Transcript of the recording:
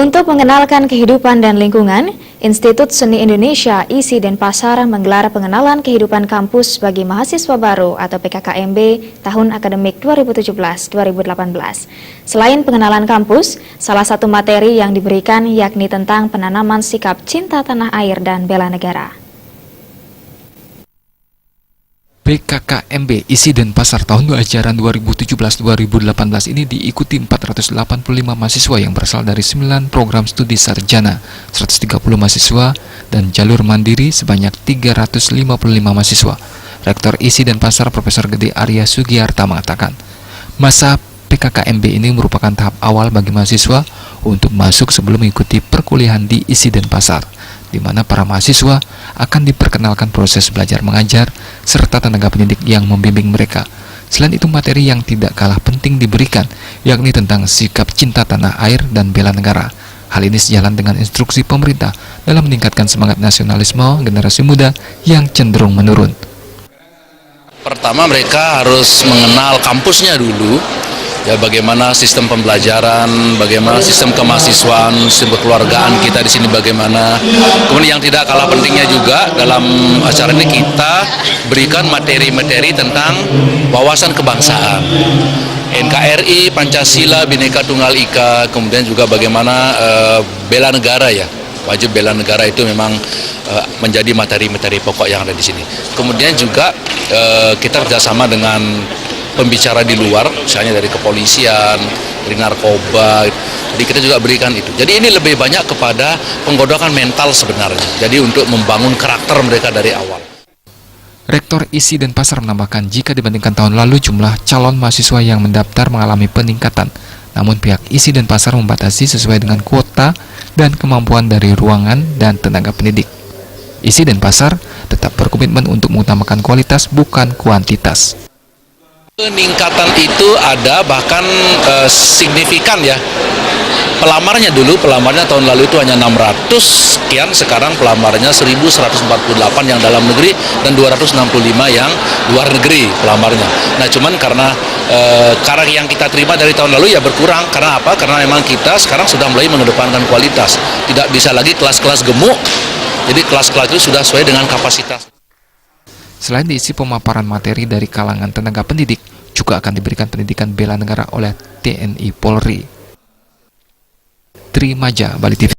Untuk mengenalkan kehidupan dan lingkungan, Institut Seni Indonesia ISI Denpasar menggelar pengenalan kehidupan kampus bagi mahasiswa baru atau PKKMB tahun akademik 2017-2018. Selain pengenalan kampus, salah satu materi yang diberikan yakni tentang penanaman sikap cinta tanah air dan bela negara. PKKMB ISI Denpasar tahun ajaran 2017-2018 ini diikuti 485 mahasiswa yang berasal dari 9 program studi sarjana, 130 mahasiswa, dan jalur mandiri sebanyak 355 mahasiswa. Rektor ISI Denpasar Profesor Gede Arya Sugiarta mengatakan, masa PKKMB ini merupakan tahap awal bagi mahasiswa untuk masuk sebelum mengikuti perkuliahan di ISI Denpasar, di mana para mahasiswa akan diperkenalkan proses belajar mengajar serta tenaga pendidik yang membimbing mereka. Selain itu, materi yang tidak kalah penting diberikan, yakni tentang sikap cinta tanah air dan bela negara. Hal ini sejalan dengan instruksi pemerintah dalam meningkatkan semangat nasionalisme generasi muda yang cenderung menurun. Pertama, mereka harus mengenal kampusnya dulu. Ya, bagaimana sistem pembelajaran, bagaimana sistem kemahasiswaan, sistem kekeluargaan kita di sini bagaimana. Kemudian yang tidak kalah pentingnya juga dalam acara ini kita berikan materi-materi tentang wawasan kebangsaan. NKRI, Pancasila, Bhinneka Tunggal Ika, kemudian juga bagaimana bela negara ya. Wajib bela negara itu memang menjadi materi-materi pokok yang ada di sini. Kemudian juga kita kerjasama dengan pembicara di luar, misalnya dari kepolisian, dari narkoba, jadi kita juga berikan itu. Jadi ini lebih banyak kepada penggodokan mental sebenarnya, jadi untuk membangun karakter mereka dari awal. Rektor ISI Denpasar menambahkan jika dibandingkan tahun lalu jumlah calon mahasiswa yang mendaftar mengalami peningkatan, namun pihak ISI Denpasar membatasi sesuai dengan kuota dan kemampuan dari ruangan dan tenaga pendidik. ISI Denpasar tetap berkomitmen untuk mengutamakan kualitas bukan kuantitas. Peningkatan itu ada bahkan signifikan ya. Pelamarnya tahun lalu itu hanya 600 sekian, sekarang pelamarnya 1148 yang dalam negeri dan 265 yang luar negeri pelamarnya. Nah, cuman karena yang kita terima dari tahun lalu ya berkurang. Karena apa? Karena memang kita sekarang sudah mulai mengedepankan kualitas. Tidak bisa lagi kelas-kelas gemuk. Jadi kelas-kelas itu sudah sesuai dengan kapasitas. Selain diisi pemaparan materi dari kalangan tenaga pendidik, juga akan diberikan pendidikan bela negara oleh TNI Polri. Trimaja, Bali TV.